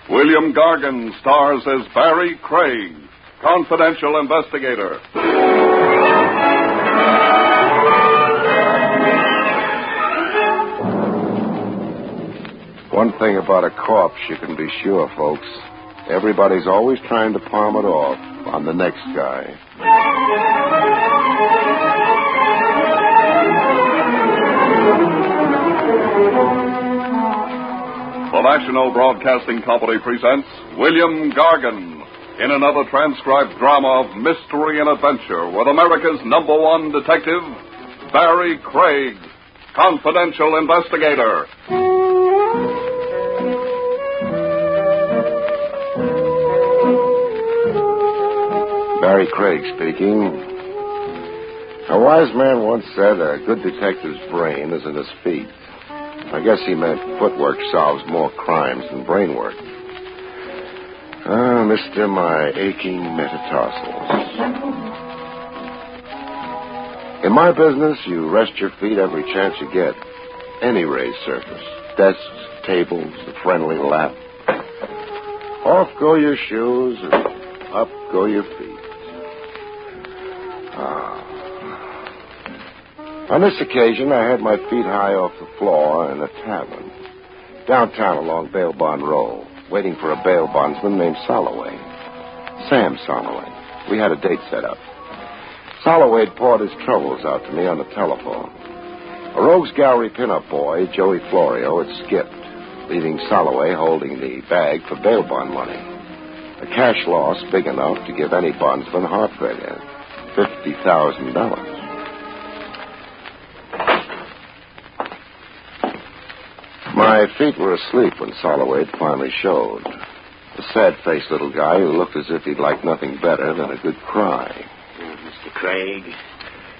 William Gargan stars as Barrie Craig, confidential investigator. One thing about a corpse you can be sure, folks. Everybody's always trying to palm it off on the next guy. The National Broadcasting Company presents William Gargan in another transcribed drama of mystery and adventure with America's #1 detective, Barrie Craig, confidential investigator. Barrie Craig speaking. A wise man once said a good detective's brain is in his feet. I guess he meant footwork solves more crimes than brain work. Ah, Mr. My aching metatarsals. In my business, you rest your feet every chance you get. Any raised surface. Desks, tables, a friendly lap. Off go your shoes, and up go your feet. On this occasion, I had my feet high off the floor in a tavern, downtown along Bail Bond Row, waiting for a bail bondsman named Soloway. Sam Soloway. We had a date set up. Soloway had poured his troubles out to me on the telephone. A Rogues Gallery pinup boy, Joey Florio, had skipped, leaving Soloway holding the bag for bail bond money. A cash loss big enough to give any bondsman heart failure. $50,000. My feet were asleep when Soloway finally showed. A sad-faced little guy who looked as if he'd like nothing better than a good cry. Mr. Craig.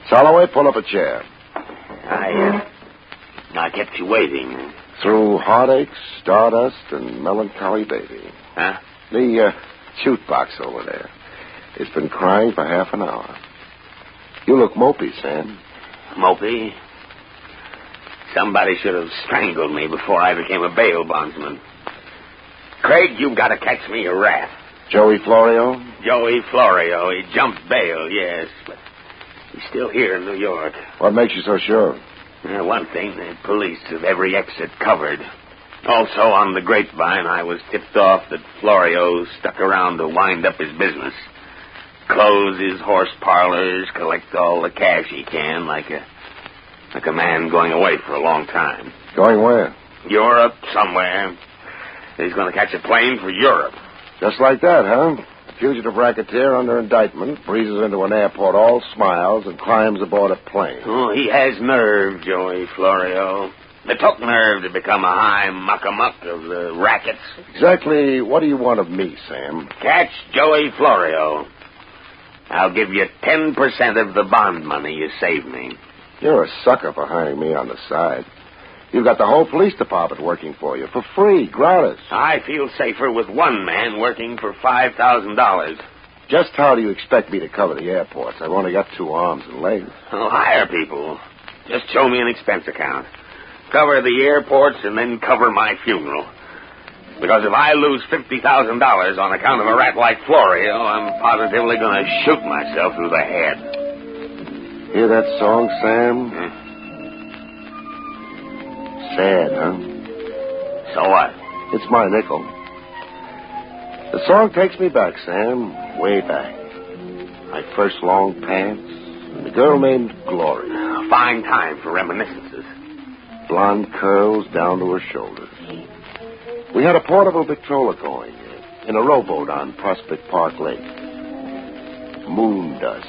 Soloway, pull up a chair. I kept you waiting. Through heartaches, stardust, and melancholy baby. Huh? The chute box over there. It's been crying for half an hour. You look mopey, Sam. Mopey? Somebody should have strangled me before I became a bail bondsman. Craig, you've got to catch me a rat. Joey Florio? Joey Florio. He jumped bail, yes, but he's still here in New York. What makes you so sure? One thing, the police have every exit covered. Also, on the grapevine, I was tipped off that Florio stuck around to wind up his business. Close his horse parlors, collect all the cash he can, like a man going away for a long time. Going where? Europe, somewhere. He's going to catch a plane for Europe. Just like that, huh? A fugitive racketeer under indictment breezes into an airport all smiles and climbs aboard a plane. Oh, he has nerve, Joey Florio. It took nerve to become a high muck-a-muck of the rackets. Exactly what do you want of me, Sam? Catch Joey Florio. I'll give you 10% of the bond money you saved me. You're a sucker for hiring me on the side. You've got the whole police department working for you, for free, gratis. I feel safer with one man working for $5,000. Just how do you expect me to cover the airports? I've only got 2 arms and legs. I'll hire people. Just show me an expense account. Cover the airports and then cover my funeral. Because if I lose $50,000 on account of a rat like Florio, I'm positively going to shoot myself through the head. Hear that song, Sam? Sad, huh? So what? It's my nickel. The song takes me back, Sam, way back. My first long pants, and the girl named Glory. A fine time for reminiscences. Blonde curls down to her shoulders. We had a portable Victrola going in a rowboat on Prospect Park Lake. Moon Dust.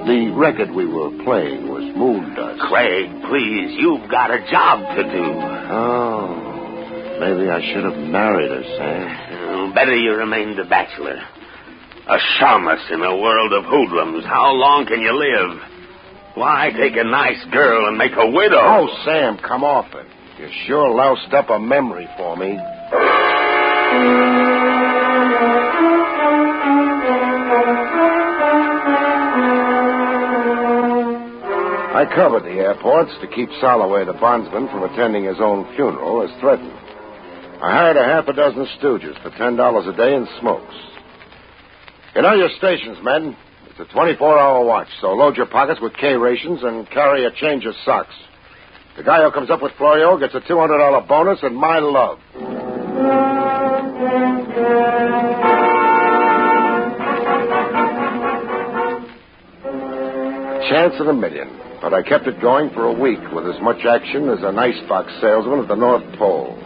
The record we were playing was Moon Dust. Craig, please, you've got a job to do. Oh, maybe I should have married her, Sam. Better you remained a bachelor. A shamus in a world of hoodlums. How long can you live? Why take a nice girl and make a widow? Oh, Sam, come off it. You sure loused up a memory for me. I covered the airports to keep Soloway, the bondsman, from attending his own funeral as threatened. I hired a half a dozen stooges for $10 a day in smokes. You know your stations, men. It's a 24-hour watch, so load your pockets with K rations and carry a change of socks. The guy who comes up with Florio gets a $200 bonus and my love. Chance in a million, but I kept it going for a week with as much action as an icebox salesman at the North Pole.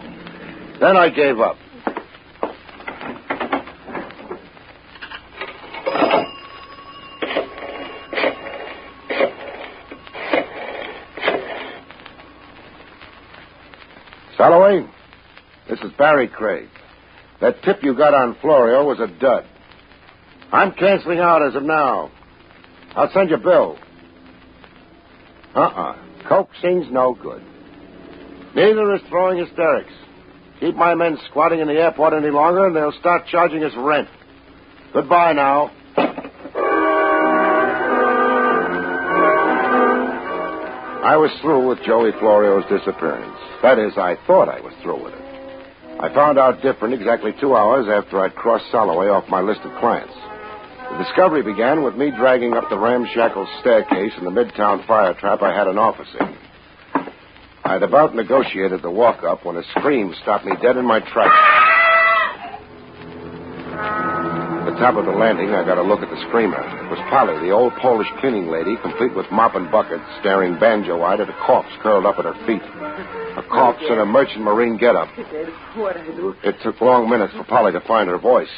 Then I gave up. Holloway, this is Barrie Craig. That tip you got on Florio was a dud. I'm canceling out as of now. I'll send you a bill. Coaxing's no good. Neither is throwing hysterics. Keep my men squatting in the airport any longer, and they'll start charging us rent. Goodbye now. I was through with Joey Florio's disappearance. That is, I thought I was through with it. I found out different exactly 2 hours after I'd crossed Soloway off my list of clients. The discovery began with me dragging up the ramshackle staircase in the Midtown fire trap I had an office in. I'd about negotiated the walk-up when a scream stopped me dead in my tracks. At the top of the landing, I got a look at the screamer. It was Polly, the old Polish cleaning lady, complete with mop and bucket, staring banjo-eyed at a corpse curled up at her feet. A corpse in a merchant marine getup. What I do? It took long minutes for Polly to find her voice.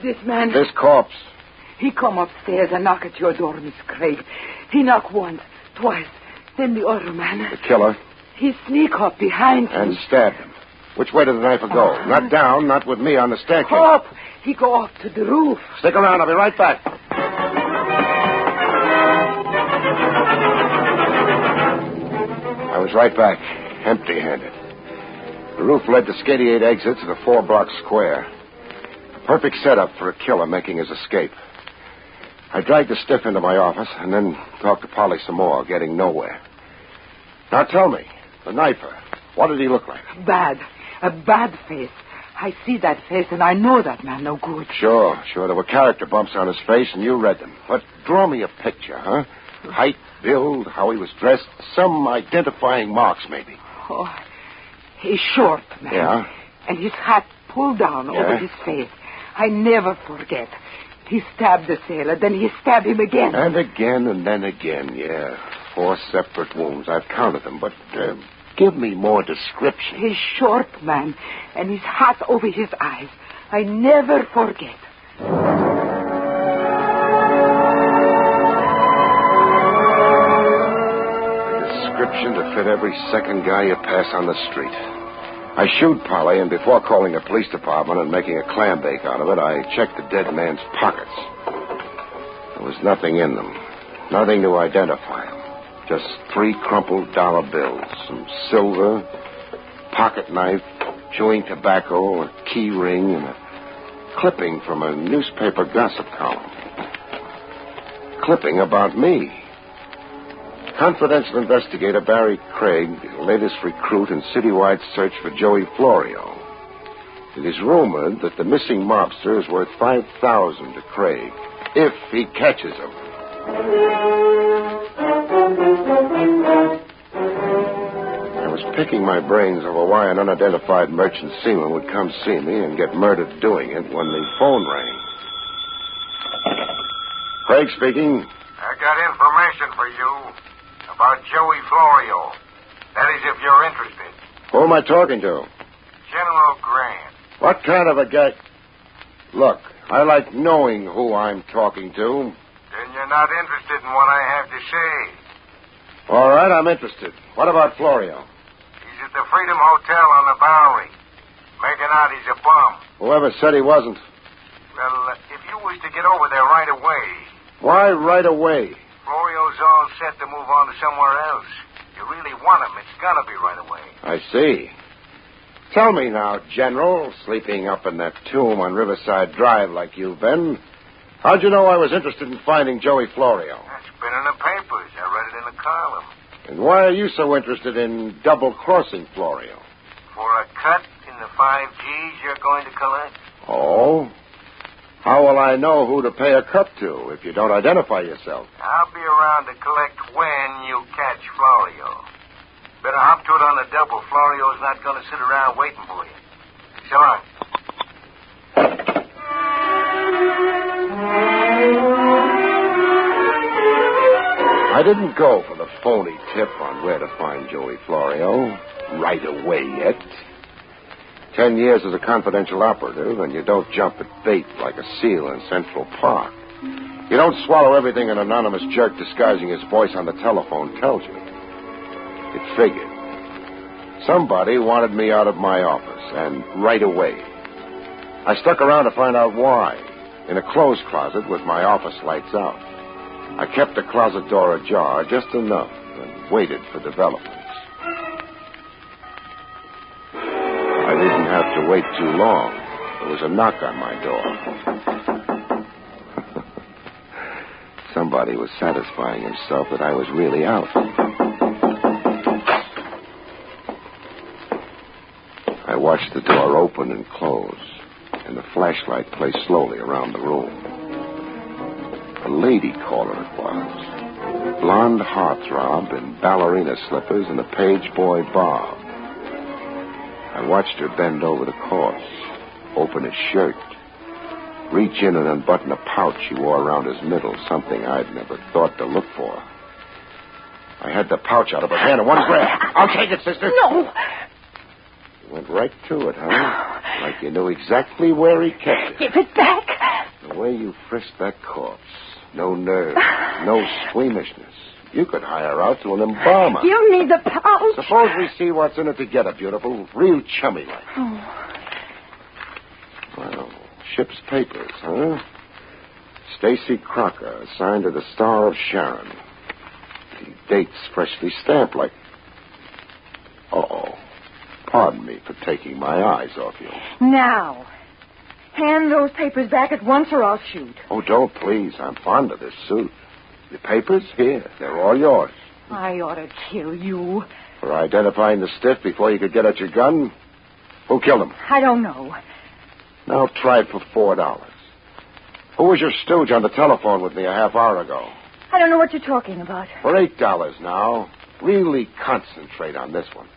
This man... This corpse. He come upstairs and knock at your door, Miss Craig. He knock once, twice. Then the other man... The killer. He sneak up behind him. And stabbed him. Which way did the knife go? Not down, not with me on the staircase. Up! He go up to the roof. Stick around, I'll be right back. I was right back, empty-handed. The roof led to 88 exits at a 4-block square. A perfect setup for a killer making his escape. I dragged the stiff into my office and then talked to Polly some more, getting nowhere. Now tell me, the knifer, what did he look like? Bad. A bad face. I see that face and I know that man no good. Sure. There were character bumps on his face and you read them. But draw me a picture, huh? Height, build, how he was dressed, some identifying marks maybe. Oh, he's short, man. Yeah? And his hat pulled down over his face. I never forget. He stabbed the sailor, then he stabbed him again. And again, and then again, yeah. 4 separate wounds. I've counted them, but give me more description. He's short, man, and his hat over his eyes. I never forget. A description to fit every second guy you pass on the street. I shoot Polly, and before calling the police department and making a clam bake out of it, I checked the dead man's pockets. There was nothing in them. Nothing to identify him. Just 3 crumpled dollar bills, some silver, pocket knife, chewing tobacco, a key ring, and a clipping from a newspaper gossip column. Clipping about me. Confidential investigator Barrie Craig, latest recruit in citywide search for Joey Florio. It is rumored that the missing mobster is worth $5,000 to Craig, if he catches him. I was picking my brains over why an unidentified merchant seaman would come see me and get murdered doing it when the phone rang. Craig speaking. I got information for you about Joey Florio. That is, if you're interested. Who am I talking to? General Grant. What kind of a guy? Look, I like knowing who I'm talking to. Then you're not interested in what I have to say. All right, I'm interested. What about Florio? He's at the Freedom Hotel on the Bowery. Making out he's a bum. Whoever said he wasn't. Well, if you was to get over there right away... Why right away? Florio's all set to move on to somewhere else. You really want him, it's gonna be right away. I see. Tell me now, General, sleeping up in that tomb on Riverside Drive like you've been, how'd you know I was interested in finding Joey Florio? It's been in the papers. I read it in the column. And why are you so interested in double-crossing Florio? For a cut in the 5Gs you're going to collect? Oh? How will I know who to pay a cut to if you don't identify yourself? I'll be around to collect when you catch Florio. Better hop to it on the double. Florio's not going to sit around waiting for you. So long. I didn't go for the phony tip on where to find Joey Florio right away yet. 10 years as a confidential operative, and you don't jump at bait like a seal in Central Park. You don't swallow everything an anonymous jerk disguising his voice on the telephone tells you. It figured. Somebody wanted me out of my office, and right away. I stuck around to find out why, in a clothes closet with my office lights out. I kept the closet door ajar just enough and waited for developments. I didn't have to wait too long. There was a knock on my door. Somebody was satisfying himself that I was really out. I watched the door open and close, and the flashlight play slowly around the room. A lady caller it was. Blonde heartthrob in ballerina slippers and a page boy bob. I watched her bend over the corpse, open his shirt, reach in and unbutton a pouch she wore around his middle, something I'd never thought to look for. I had the pouch out of her hand in one grab. I'll take it, sister. No. You went right to it, huh? Like you knew exactly where he kept it. Give it back. The way you frisked that corpse. No nerve, no squeamishness. You could hire out to an embalmer. Give me the pouch. Suppose we see what's in it together, beautiful. Real chummy like. Oh. Well, ship's papers, huh? Stacy Crocker, assigned to the Star of Sharon. The date's freshly stamped like... Uh-oh. Pardon me for taking my eyes off you. Now, hand those papers back at once or I'll shoot. Oh, don't, please. I'm fond of this suit. The papers? Here. They're all yours. I ought to kill you. For identifying the stiff before you could get at your gun? Who killed him? I don't know. Now try it for $4. Who was your stooge on the telephone with me a half hour ago? I don't know what you're talking about. For $8 now. Really concentrate on this one.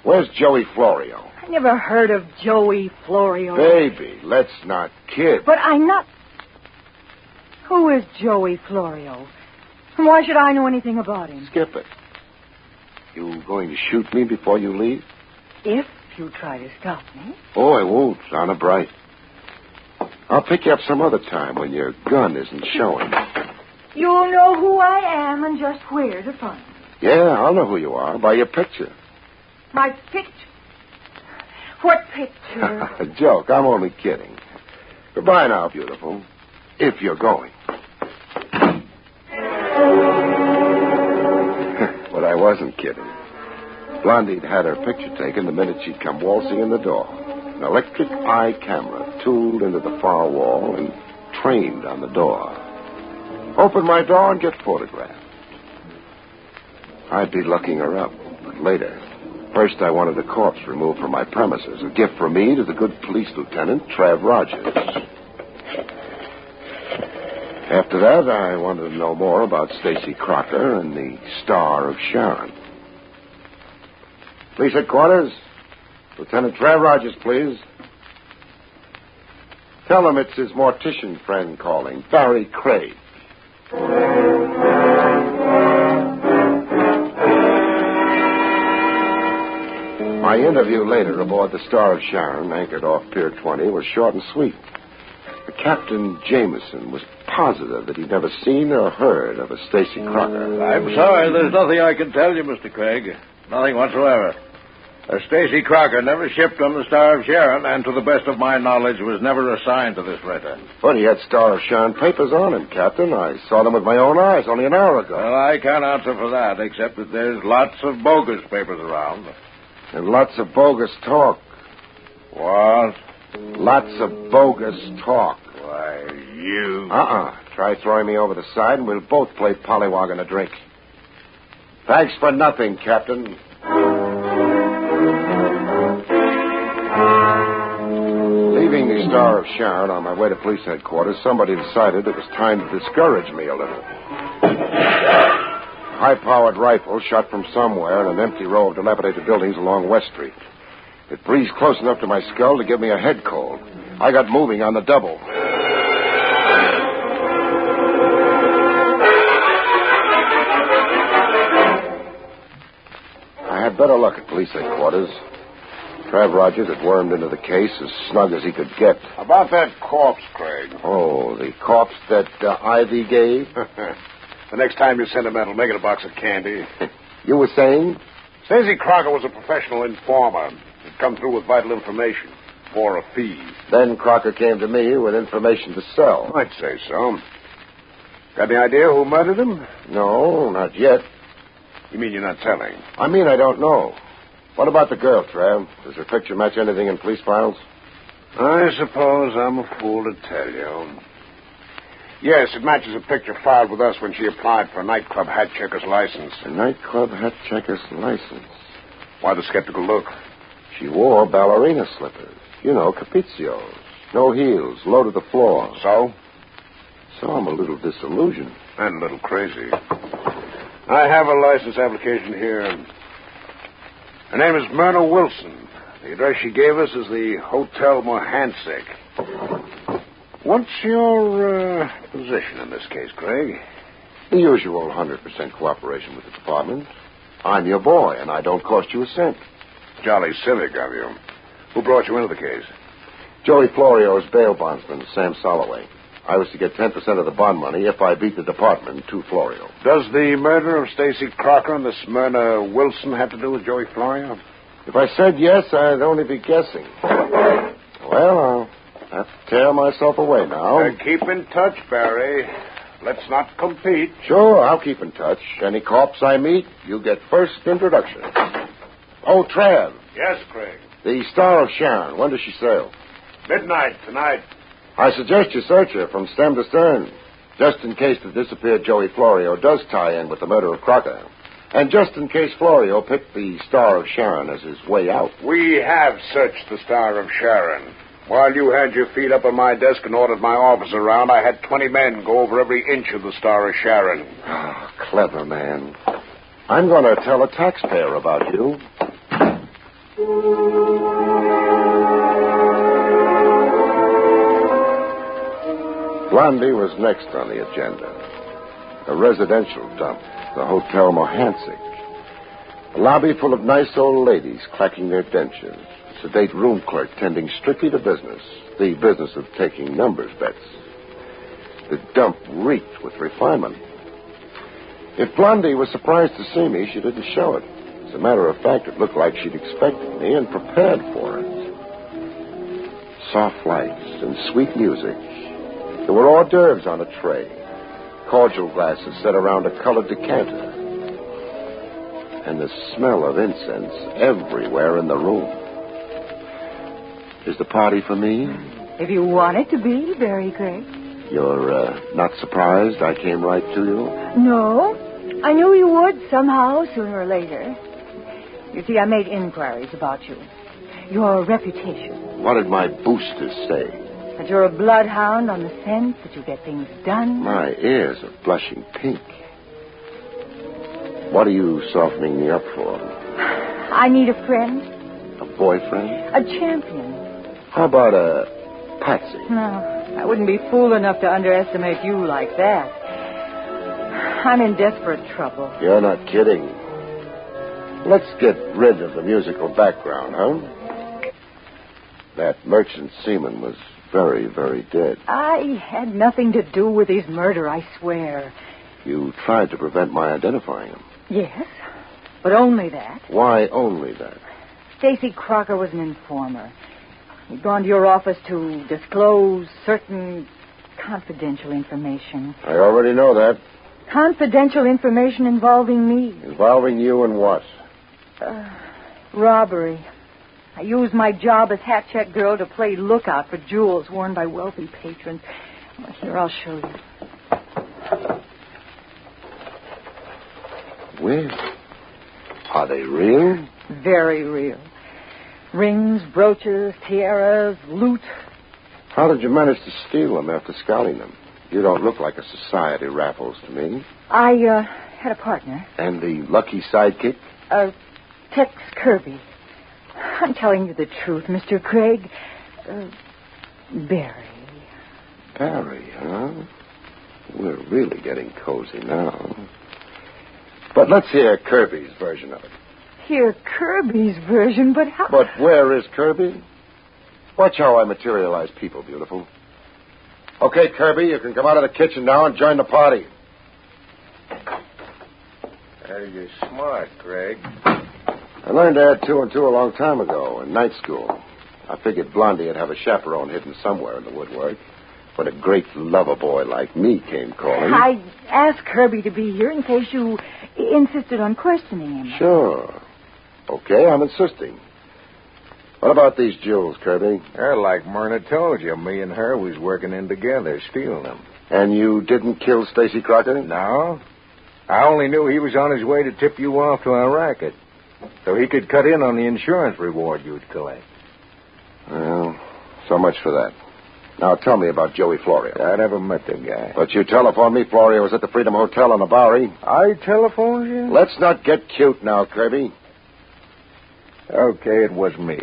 Where's Joey Florio? I never heard of Joey Florio. Baby, let's not kid. But I'm not... Who is Joey Florio? And why should I know anything about him? Skip it. You going to shoot me before you leave? If you try to stop me. Oh, I won't. Honor bright. I'll pick you up some other time when your gun isn't showing. You'll know who I am and just where to find me. Yeah, I'll know who you are by your picture. My picture? What picture? A joke. I'm only kidding. Goodbye now, beautiful. If you're going. But I wasn't kidding. Blondie'd had her picture taken the minute she'd come waltzing in the door. An electric eye camera tooled into the far wall and trained on the door. Open my door and get photographed. I'd be looking her up, but later. First, I wanted the corpse removed from my premises, a gift from me to the good police lieutenant, Trav Rogers. After that, I wanted to know more about Stacy Crocker and the Star of Sharon. Police headquarters. Lieutenant Trav Rogers, please. Tell him it's his mortician friend calling, Barrie Craig. My interview later aboard the Star of Sharon, anchored off Pier 20, was short and sweet. Captain Jameson was positive that he'd never seen or heard of a Stacy Crocker. I'm sorry, there's nothing I can tell you, Mr. Craig. Nothing whatsoever. Stacy Crocker never shipped on the Star of Sharon, and to the best of my knowledge, was never assigned to this freighter. But he had Star of Sharon papers on him, Captain. I saw them with my own eyes only an hour ago. Well, I can't answer for that, except that there's lots of bogus papers around. And lots of bogus talk. What? Lots of bogus talk. Why, you... Try throwing me over the side, and we'll both play pollywog and a drink. Thanks for nothing, Captain. Star of Sharon on my way to police headquarters, somebody decided it was time to discourage me a little. A high-powered rifle shot from somewhere in an empty row of dilapidated buildings along West Street. It breezed close enough to my skull to give me a head cold. I got moving on the double. I had better luck at police headquarters. Trav Rogers had wormed into the case as snug as he could get. About that corpse, Craig. Oh, the corpse that Ivy gave? The next time you're sentimental, make it a box of candy. You were saying? Stacey Crocker was a professional informer. He'd come through with vital information for a fee. Then Crocker came to me with information to sell. I'd say so. Got any idea who murdered him? No, not yet. You mean you're not telling? I mean, I don't know. What about the girl, Trav? Does her picture match anything in police files? I suppose I'm a fool to tell you. Yes, it matches a picture filed with us when she applied for a nightclub hat checker's license. A nightclub hat checker's license? Why the skeptical look? She wore ballerina slippers. You know, capriccios. No heels, low to the floor. So? So I'm a little disillusioned. And a little crazy. I have a license application here. Her name is Myrna Wilson. The address she gave us is the Hotel Mohansick. What's your position in this case, Craig? The usual 100% cooperation with the department. I'm your boy, and I don't cost you a cent. Jolly civic of you. Who brought you into the case? Joey Florio's bail bondsman, Sam Soloway. I was to get 10% of the bond money if I beat the department to Florio. Does the murder of Stacey Crocker and this Myrna Wilson have to do with Joey Florio? If I said yes, I'd only be guessing. Well, I'll have to tear myself away now. Keep in touch, Barrie. Let's not compete. Sure, I'll keep in touch. Any corpse I meet, you get first introduction. Oh, Trav. Yes, Craig. The Star of Sharon. When does she sail? Midnight tonight. I suggest you search her from stem to stern, just in case the disappeared Joey Florio does tie in with the murder of Crocker, and just in case Florio picked the Star of Sharon as his way out. We have searched the Star of Sharon. While you had your feet up on my desk and ordered my office around, I had 20 men go over every inch of the Star of Sharon. Oh, clever man. I'm going to tell a taxpayer about you. Blondie was next on the agenda. A residential dump, the Hotel Mohansick. A lobby full of nice old ladies clacking their dentures. A sedate room clerk tending strictly to business, the business of taking numbers bets. The dump reeked with refinement. If Blondie was surprised to see me, she didn't show it. As a matter of fact, it looked like she'd expected me and prepared for it. Soft lights and sweet music. There were hors d'oeuvres on a tray, cordial glasses set around a colored decanter, and the smell of incense everywhere in the room. Is the party for me? If you want it to be, Barrie Craig. You're not surprised I came right to you? No. I knew you would somehow, sooner or later. You see, I made inquiries about you. Your reputation. What did my boosters say? That you're a bloodhound on the scent, that you get things done. My ears are blushing pink. What are you softening me up for? I need a friend. A boyfriend? A champion. How about a patsy? No, I wouldn't be fool enough to underestimate you like that. I'm in desperate trouble. You're not kidding. Let's get rid of the musical background, huh? That merchant seaman was very, very dead. I had nothing to do with his murder, I swear. You tried to prevent my identifying him. Yes, but only that. Why only that? Stacey Crocker was an informer. He'd gone to your office to disclose certain confidential information. I already know that. Confidential information involving me. Involving you in what? Robbery. I used my job as hat check girl to play lookout for jewels worn by wealthy patrons. Well, here, I'll show you. Well, are they real? Very real. Rings, brooches, tiaras, loot. How did you manage to steal them after scouting them? You don't look like a society Raffles to me. I had a partner. And the lucky sidekick? Tex Kirby. I'm telling you the truth, Mr. Craig. Barrie. Barrie, huh? We're really getting cozy now. But let's hear Kirby's version of it. Hear Kirby's version, but how... But where is Kirby? Watch how I materialize people, beautiful. Okay, Kirby, you can come out of the kitchen now and join the party. You're smart, Craig. I learned to add 2 and 2 a long time ago in night school. I figured Blondie would have a chaperone hidden somewhere in the woodwork. When a great lover boy like me came calling. I asked Kirby to be here in case you insisted on questioning him. Sure. Okay, I'm insisting. What about these jewels, Kirby? They're like Myrna told you. Me and her was working in together, stealing them. And you didn't kill Stacy Crocker? No. I only knew he was on his way to tip you off to our racket, so he could cut in on the insurance reward you'd collect. Well, so much for that. Now tell me about Joey Florio. I never met the guy. But you telephoned me Florio was at the Freedom Hotel on the Bowery. I telephoned you? Let's not get cute now, Kirby. Okay, it was me.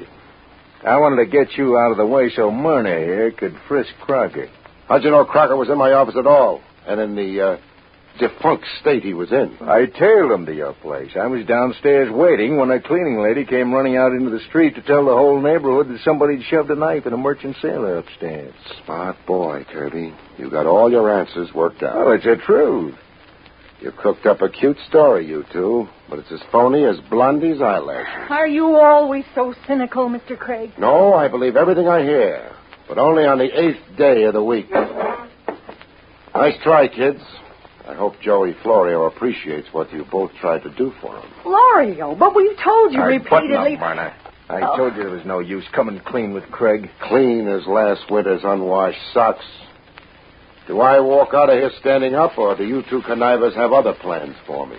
I wanted to get you out of the way so Myrna here could frisk Crocker. How'd you know Crocker was in my office at all? And in the defunct state he was in? I tailed him to your place. I was downstairs waiting when a cleaning lady came running out into the street to tell the whole neighborhood that somebody'd shoved a knife in a merchant sailor upstairs. Smart boy, Kirby. You got all your answers worked out. Well, it's the truth. You cooked up a cute story, you two, but it's as phony as Blondie's eyelashes. Are you always so cynical, Mr. Craig? No, I believe everything I hear, but only on the 8th day of the week. Nice try, kids. I hope Joey Florio appreciates what you both tried to do for him. Florio, but we told you repeatedly... Button up, Myrna. I told you there was no use coming clean with Craig. Clean as last winter's unwashed socks. Do I walk out of here standing up, or do you two connivers have other plans for me?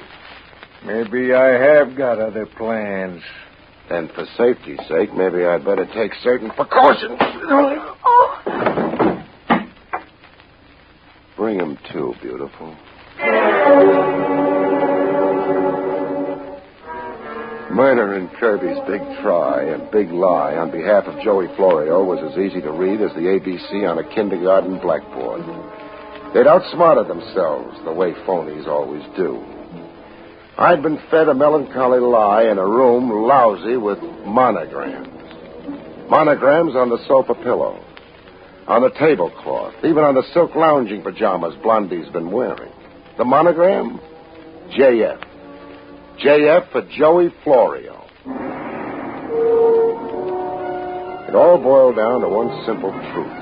Maybe I have got other plans. Then for safety's sake, maybe I'd better take certain precautions. Oh! Bring him to, beautiful. Murder in Kirby's big try and big lie on behalf of Joey Florio was as easy to read as the ABC on a kindergarten blackboard. They'd outsmarted themselves the way phonies always do. I'd been fed a melancholy lie in a room lousy with monograms. Monograms on the sofa pillow, on the tablecloth, even on the silk lounging pajamas Blondie's been wearing. The monogram? JF. JF for Joey Florio. It all boiled down to one simple truth.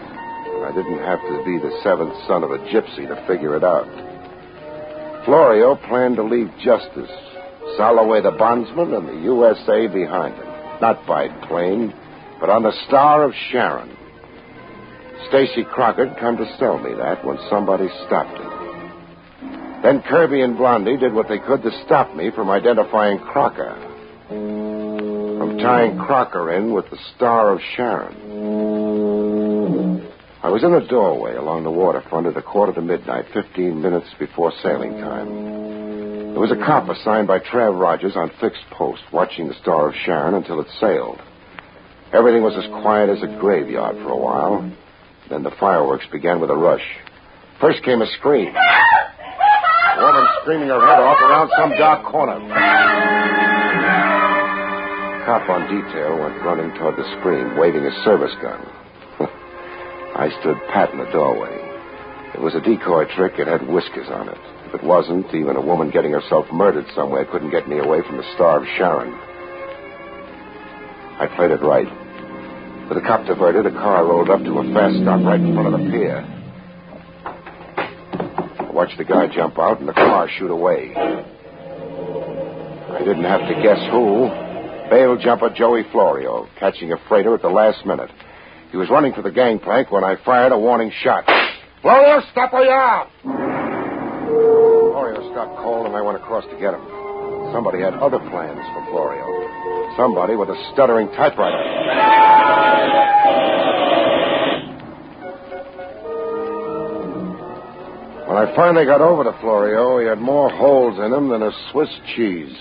I didn't have to be the 7th son of a gypsy to figure it out. Florio planned to leave justice, Soloway the bondsman, and the USA behind him. Not by plane, but on the Star of Sharon. Stacy Crocker had come to sell me that when somebody stopped him. Then Kirby and Blondie did what they could to stop me from identifying Crocker, from tying Crocker in with the Star of Sharon. I was in a doorway along the waterfront at midnight, 15 minutes before sailing time. There was a cop assigned by Trav Rogers on fixed post, watching the Star of Sharon until it sailed. Everything was as quiet as a graveyard for a while. Then the fireworks began with a rush. First came a scream. A woman screaming her head off around some dark corner. A cop on detail went running toward the scream, waving his service gun. I stood pat in the doorway. It was a decoy trick. It had whiskers on it. If it wasn't, even a woman getting herself murdered somewhere couldn't get me away from the Star of Sharon. I played it right. With the cop diverted, a car rolled up to a fast stop right in front of the pier. I watched the guy jump out and the car shoot away. I didn't have to guess who. Bail jumper Joey Florio, catching a freighter at the last minute. He was running for the gangplank when I fired a warning shot. Florio, stop where you are! Florio stopped cold and I went across to get him. Somebody had other plans for Florio. Somebody with a stuttering typewriter. I finally got over to Florio, he had more holes in him than a Swiss cheese.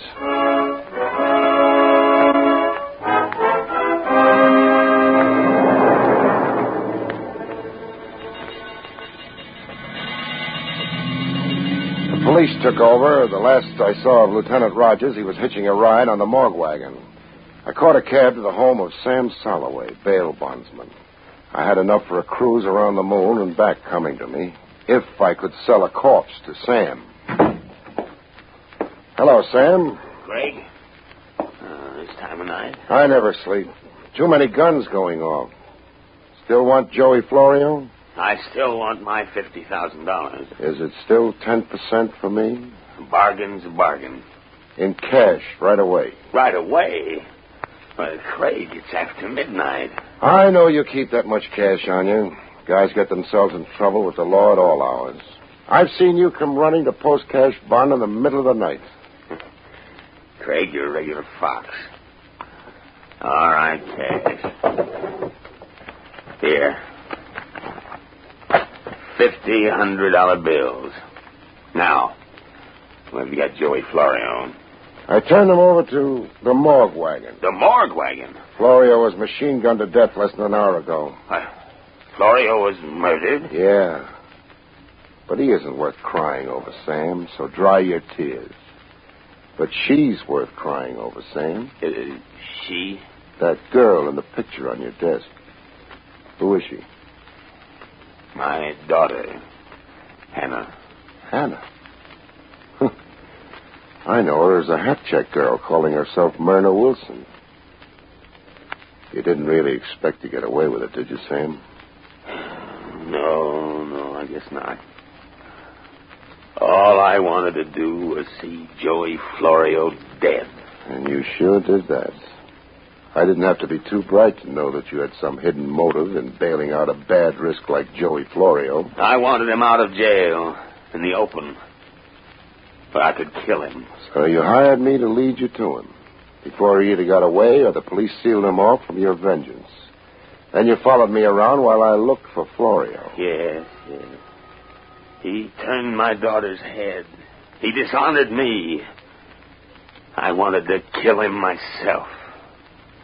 The police took over. The last I saw of Lieutenant Rogers, he was hitching a ride on the morgue wagon. I caught a cab to the home of Sam Soloway, bail bondsman. I had enough for a cruise around the moon and back coming to me, if I could sell a corpse to Sam. Hello, Sam. Craig? This time of night? I never sleep. Too many guns going off. Still want Joey Florio? I still want my $50,000. Is it still 10% for me? A bargain's a bargain. In cash, right away. Right away? Well, Craig, it's after midnight. I know you keep that much cash on you. Guys get themselves in trouble with the law at all hours. I've seen you come running to post cash bond in the middle of the night. Craig, you're a regular fox. All right, cash. Here. $100 bills. Now, where have you got Joey Florio? I turned him over to the morgue wagon. The morgue wagon? Florio was machine gunned to death less than an hour ago. Florio was murdered? Yeah. But he isn't worth crying over, Sam, so dry your tears. But she's worth crying over, Sam. She? That girl in the picture on your desk. Who is she? My daughter, Hannah. Hannah? I know her as a hat check girl calling herself Myrna Wilson. You didn't really expect to get away with it, did you, Sam? No, I guess not. All I wanted to do was see Joey Florio dead. And you sure did that. I didn't have to be too bright to know that you had some hidden motive in bailing out a bad risk like Joey Florio. I wanted him out of jail, in the open. But I could kill him. So you hired me to lead you to him, before he either got away or the police sealed him off from your vengeance. Then you followed me around while I looked for Florio. Yes. He turned my daughter's head. He dishonored me. I wanted to kill him myself.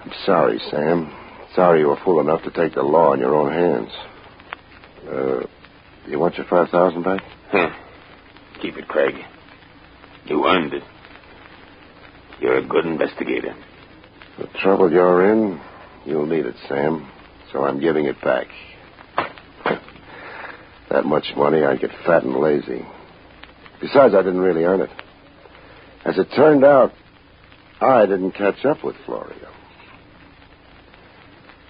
I'm sorry, Sam. Sorry you were fool enough to take the law in your own hands. You want your $5,000 back? Keep it, Craig. You earned it. You're a good investigator. The trouble you're in, you'll need it, Sam. So I'm giving it back. That much money, I'd get fat and lazy. Besides, I didn't really earn it. As it turned out, I didn't catch up with Florio.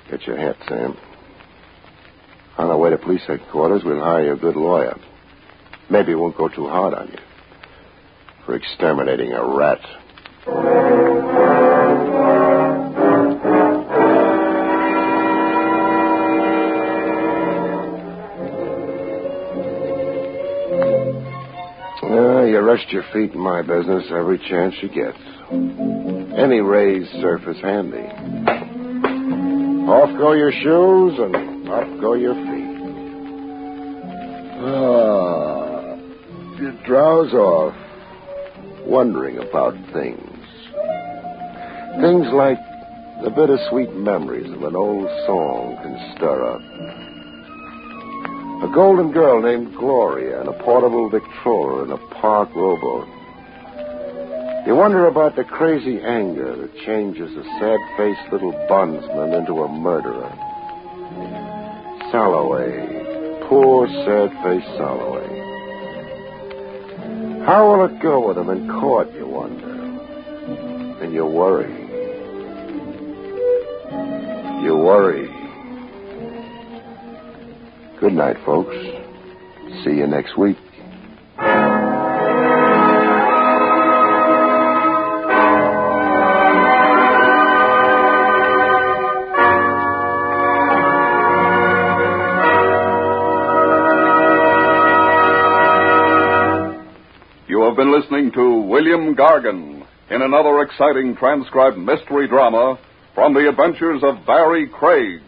Get your hat, Sam. On our way to police headquarters, we'll hire you a good lawyer. Maybe it won't go too hard on you for exterminating a rat. You rest your feet in my business every chance you get. Any raised surface handy. Off go your shoes and up go your feet. You drowse off, wondering about things. Things like the bittersweet memories of an old song can stir up. A golden girl named Gloria and a portable Victrola in a park rowboat. You wonder about the crazy anger that changes a sad-faced little bondsman into a murderer. Soloway. Poor, sad-faced Soloway. How will it go with him in court, you wonder? And you worry. You worry. Good night, folks. See you next week. You have been listening to William Gargan in another exciting transcribed mystery drama from the adventures of Barrie Craig,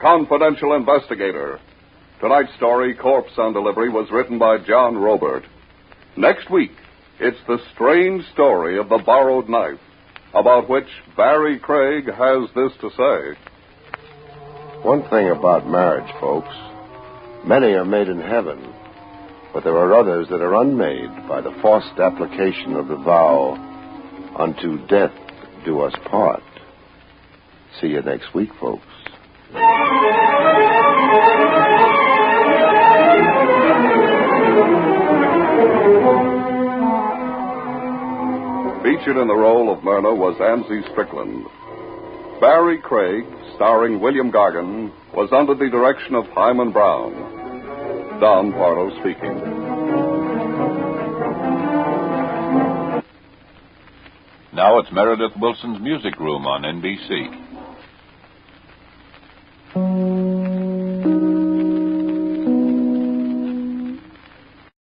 Confidential Investigator. Tonight's story, Corpse on Delivery, was written by John Robert. Next week, it's the strange story of the borrowed knife, about which Barrie Craig has this to say. One thing about marriage, folks. Many are made in heaven, but there are others that are unmade by the forced application of the vow, unto death do us part. See you next week, folks. Featured in the role of Myrna was Anzie Strickland. Barrie Craig, starring William Gargan, was under the direction of Hyman Brown. Don Pardo speaking. Now it's Meredith Wilson's Music Room on NBC.